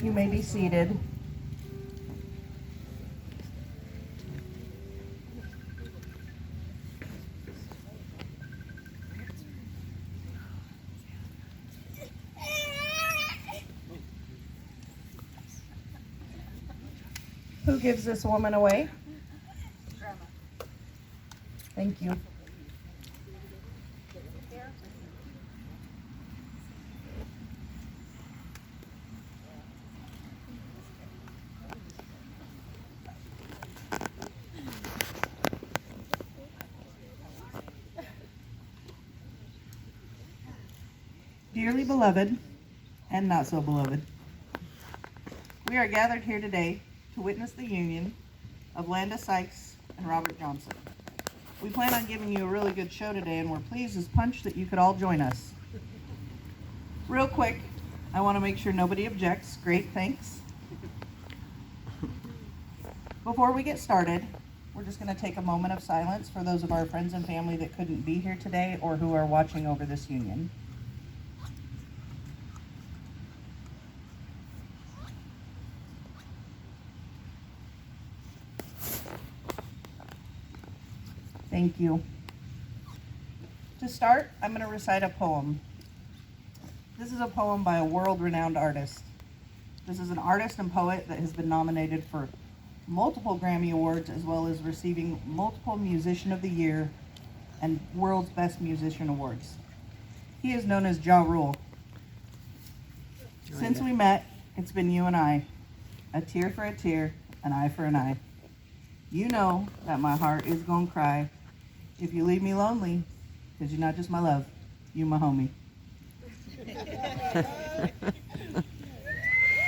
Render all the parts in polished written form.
You may be seated. Who gives this woman away? Grandma. Thank you. Dearly beloved, and not so beloved, we are gathered here today to witness the union of Landa and Robert Johnson. We plan on giving you a really good show today, and we're pleased as punch that you could all join us. Real quick, I want to make sure nobody objects. Great, thanks. Before we get started, we're just going to take a moment of silence for those of our friends and family that couldn't be here today or who are watching over this union. Thank you. To start, I'm going to recite a poem. This is a poem by a world-renowned artist. This is an artist and poet that has been nominated for multiple Grammy Awards, as well as receiving multiple Musician of the Year and World's Best Musician Awards. He is known as Ja Rule. Since we met, it's been you and I, a tear for a tear, an eye for an eye. You know that my heart is gonna cry if you leave me lonely, because you're not just my love, you my homie.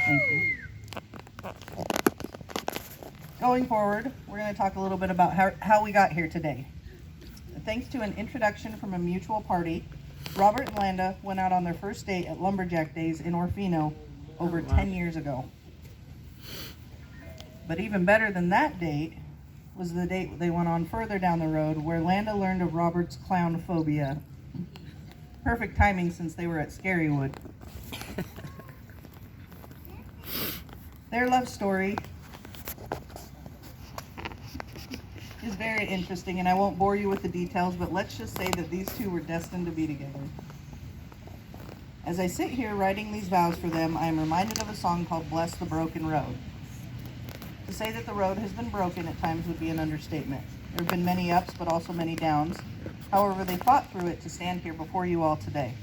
Thank you. Going forward, we're going to talk a little bit about how we got here today. Thanks to an introduction from a mutual party, Robert and Landa went out on their first date at Lumberjack Days in Orfino over 10 years ago. But even better than that date was the date they went on further down the road, where Landa learned of Robert's clown phobia. Perfect timing, since they were at Scarywood. Their love story is very interesting, and I won't bore you with the details, but let's just say that these two were destined to be together. As I sit here writing these vows for them, I am reminded of a song called Bless the Broken Road. To say that the road has been broken at times would be an understatement. There have been many ups, but also many downs. However, they fought through it to stand here before you all today.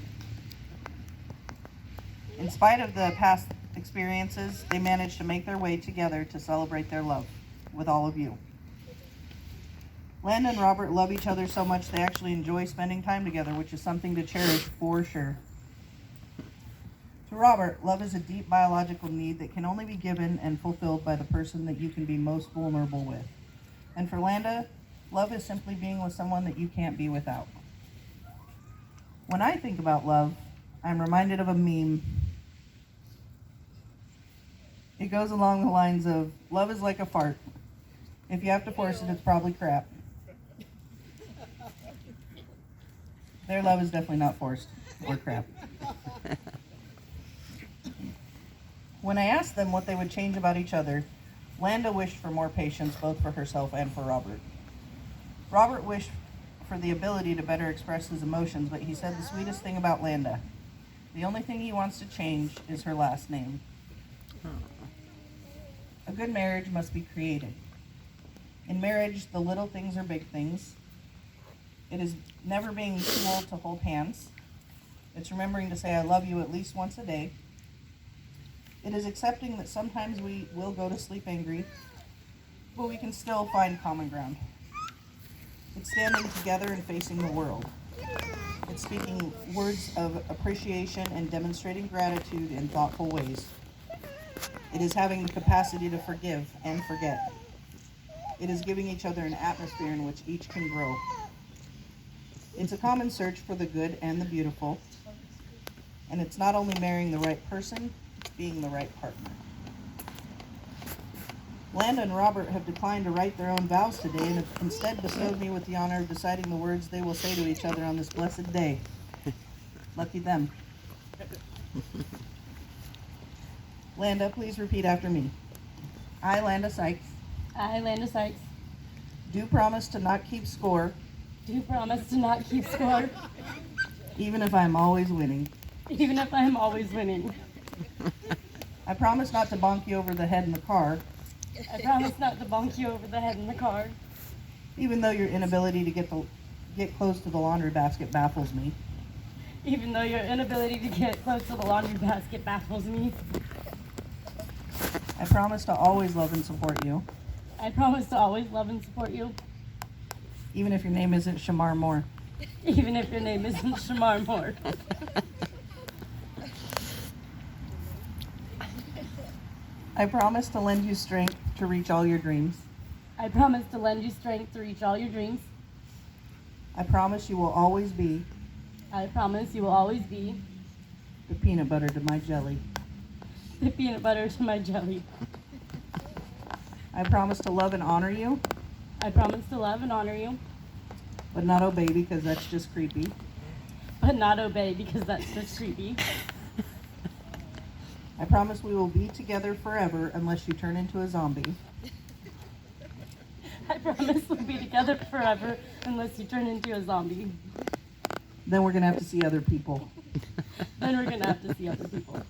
In spite of the past experiences, they managed to make their way together to celebrate their love with all of you. Landa and Robert love each other so much they actually enjoy spending time together, which is something to cherish for sure. To Robert, love is a deep biological need that can only be given and fulfilled by the person that you can be most vulnerable with. And for Landa, love is simply being with someone that you can't be without. When I think about love, I'm reminded of a meme. It goes along the lines of, love is like a fart. If you have to force it, it's probably crap. Their love is definitely not forced or crap. When I asked them what they would change about each other, Landa wished for more patience, both for herself and for Robert. Robert wished for the ability to better express his emotions, but he said the sweetest thing about Landa: the only thing he wants to change is her last name. A good marriage must be created. In marriage, the little things are big things. It is never being too old to hold hands. It's remembering to say I love you at least once a day. It is accepting that sometimes we will go to sleep angry, but we can still find common ground. It's standing together and facing the world. It's speaking words of appreciation and demonstrating gratitude in thoughtful ways. It is having the capacity to forgive and forget. It is giving each other an atmosphere in which each can grow. It's a common search for the good and the beautiful. And it's not only marrying the right person, it's being the right partner. Landa and Robert have declined to write their own vows today and have instead bestowed me with the honor of deciding the words they will say to each other on this blessed day. Lucky them. Landa, please repeat after me. I, Landa Sykes, I, Landa Sykes, do promise to not keep score, do promise to not keep score, even if I'm always winning. even if I am always winning. I promise not to bonk you over the head in the car, I promise not to bonk you over the head in the car, even though your inability to get close to the laundry basket baffles me. even though your inability to get close to the laundry basket baffles me. I promise to always love and support you, I promise to always love and support you, even if your name isn't Shamar Moore. even if your name isn't Shamar Moore. I promise to lend you strength to reach all your dreams. I promise to lend you strength to reach all your dreams. I promise you will always be I promise you will always be the peanut butter to my jelly. the peanut butter to my jelly. I promise to love and honor you, I promise to love and honor you, but not obey because that's just creepy. but not obey because that's just creepy. I promise we will be together forever unless you turn into a zombie. I promise we'll be together forever unless you turn into a zombie. Then we're going to have to see other people. Then we're gonna have to see other people.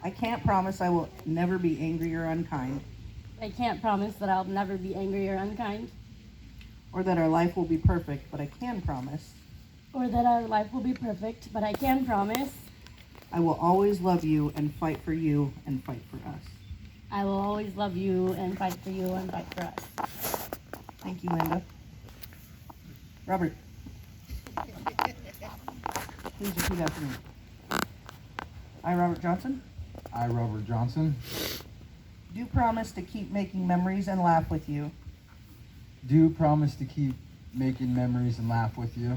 I can't promise I will never be angry or unkind, I can't promise that I'll never be angry or unkind, or that our life will be perfect, but I can promise or that our life will be perfect, but I can promise I will always love you and fight for you and fight for us. I will always love you and fight for you and fight for us. Thank you, Linda. Robert, please repeat after me. I, Robert Johnson, I, Robert Johnson, do promise to keep making memories and laugh with you, do promise to keep making memories and laugh with you,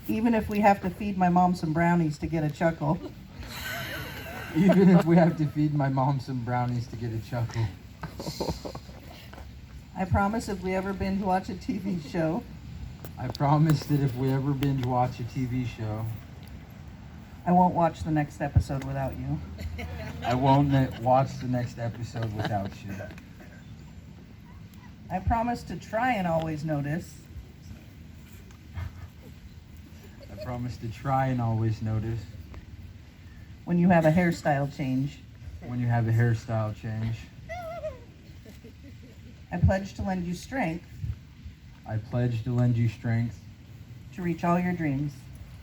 even if we have to feed my mom some brownies to get a chuckle. even if we have to feed my mom some brownies to get a chuckle. I promise if we ever binge watch a TV show, I promise that if we ever binge watch a TV show, I won't watch the next episode without you. I won't watch the next episode without you. I promise to try and always notice I promise to try and always notice when you have a hairstyle change. when you have a hairstyle change. I pledge to lend you strength I pledge to lend you strength to reach all your dreams.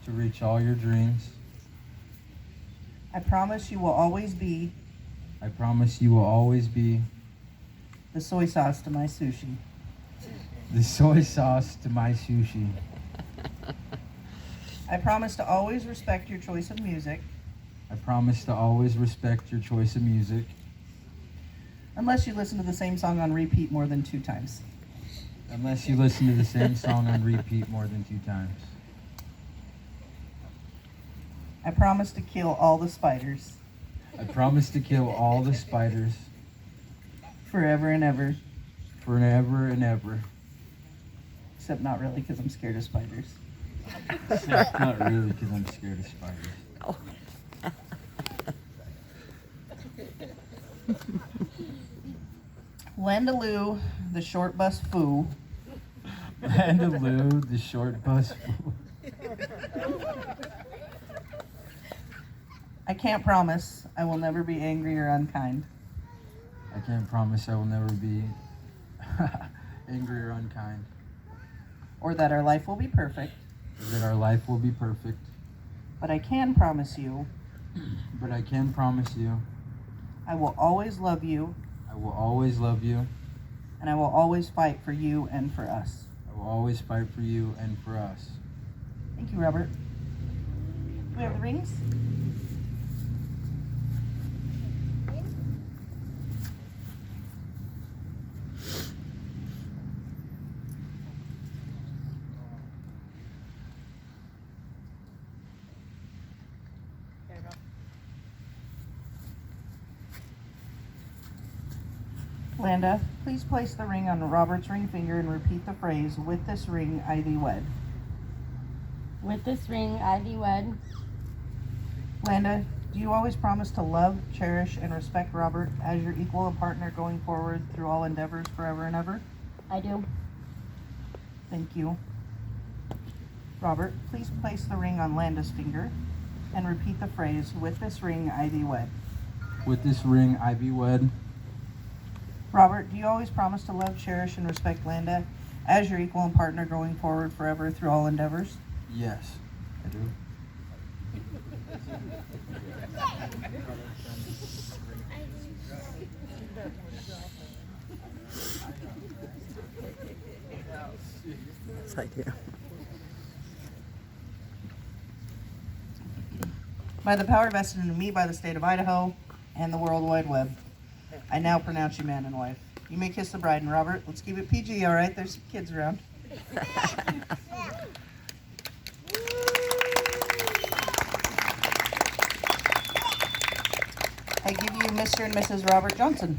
to reach all your dreams. I promise you will always be I promise you will always be the soy sauce to my sushi. the soy sauce to my sushi. I promise to always respect your choice of music, I promise to always respect your choice of music, unless you listen to the same song on repeat more than 2 times. unless you listen to the same song on repeat more than 2 times. I promise to kill all the spiders, I promise to kill all the spiders forever and ever, forever and ever. except not really because I'm scared of spiders. Not really, because I'm scared of spiders. Landaloo, the short bus foo, Vandaloo, the short bus fool. I can't promise I will never be angry or unkind, I can't promise I will never be angry or unkind, or that our life will be perfect, or that our life will be perfect, but I can promise you but I can promise you I will always love you, I will always love you, and I will always fight for you and for us. I will always fight for you and for us. Thank you, Robert. Do we have the rings? Landa, please place the ring on Robert's ring finger and repeat the phrase, "With this ring I thee wed." With this ring I thee wed. Landa, Do you always promise to love, cherish, and respect Robert as your equal and partner going forward through all endeavors forever and ever? I do. Thank you. Robert, please place the ring on Landa's finger and repeat the phrase, "With this ring I thee wed." With this ring I be wed. Robert, do you always promise to love, cherish, and respect Landa as your equal and partner going forward forever through all endeavors? Yes, I do. Yes, I do. By the power vested in me by the state of Idaho and the World Wide Web, I now pronounce you man and wife. You may kiss the bride. And Robert, let's keep it PG, all right? There's some kids around. I give you Mr. and Mrs. Robert Johnson.